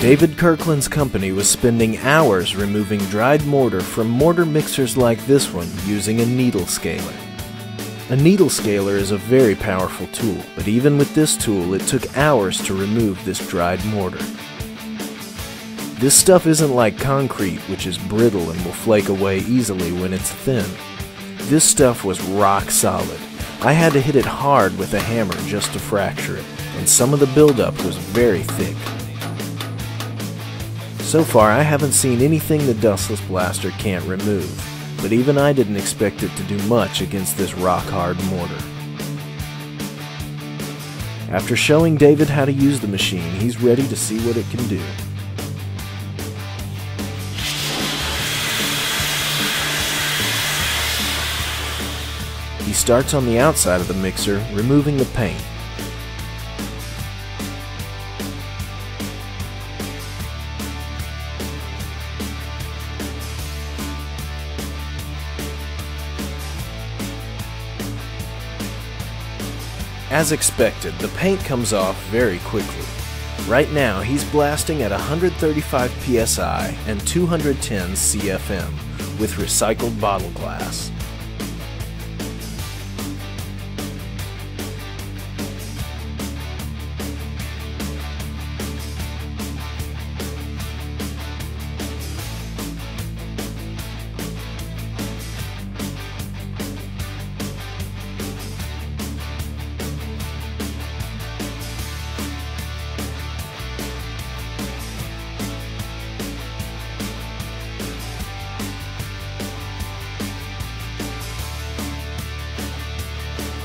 David Kirkland's company was spending hours removing dried mortar from mortar mixers like this one using a needle scaler. A needle scaler is a very powerful tool, but even with this tool it took hours to remove this dried mortar. This stuff isn't like concrete, which is brittle and will flake away easily when it's thin. This stuff was rock solid. I had to hit it hard with a hammer just to fracture it, and some of the buildup was very thick. So far, I haven't seen anything the dustless blaster can't remove, but even I didn't expect it to do much against this rock-hard mortar. After showing David how to use the machine, he's ready to see what it can do. He starts on the outside of the mixer, removing the paint. As expected, the paint comes off very quickly. Right now, he's blasting at 135 psi and 210 CFM with recycled bottle glass.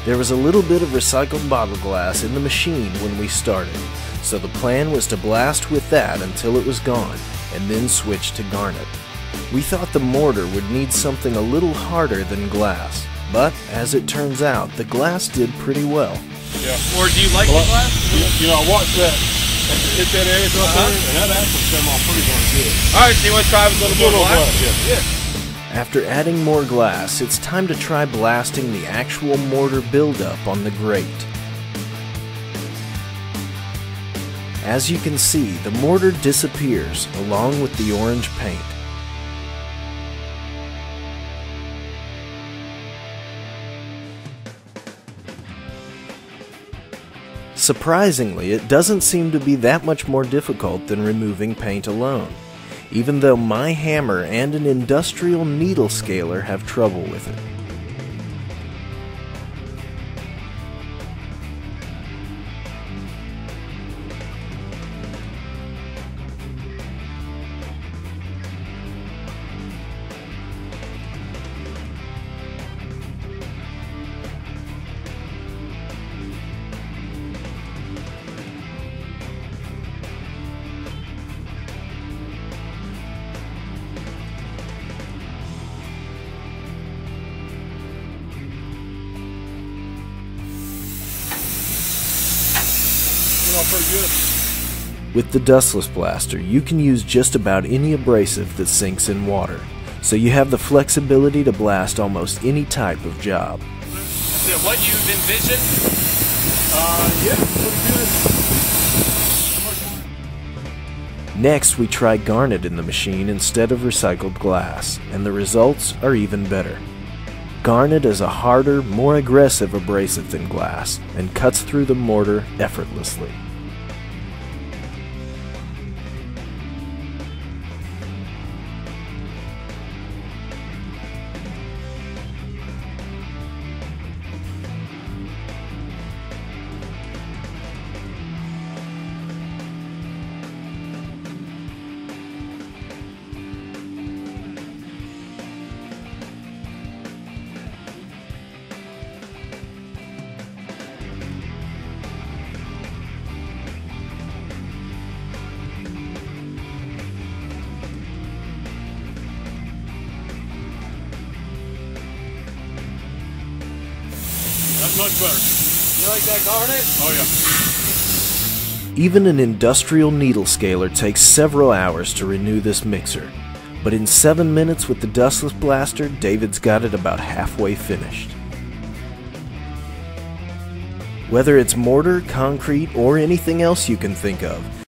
There was a little bit of recycled bottle glass in the machine when we started, so the plan was to blast with that until it was gone, and then switch to garnet. We thought the mortar would need something a little harder than glass, but as it turns out, the glass did pretty well. Yeah. Or do you like the glass? You know, I watched that, hit that edge right there, and that actually came off pretty darn good. Alright, so you want to try with a little more glass? Yeah. After adding more glass, it's time to try blasting the actual mortar buildup on the grate. As you can see, the mortar disappears along with the orange paint. Surprisingly, it doesn't seem to be that much more difficult than removing paint alone, even though my hammer and an industrial needle scaler have trouble with it. Pretty good. With the dustless blaster, you can use just about any abrasive that sinks in water, so you have the flexibility to blast almost any type of job. Is it what you've envisioned? Yeah, pretty good. Next, we try garnet in the machine instead of recycled glass, and the results are even better. Garnet is a harder, more aggressive abrasive than glass, and cuts through the mortar effortlessly. That's much better. You like that garnet? Oh yeah. Even an industrial needle scaler takes several hours to renew this mixer, but in 7 minutes with the dustless blaster, David's got it about halfway finished. Whether it's mortar, concrete, or anything else you can think of,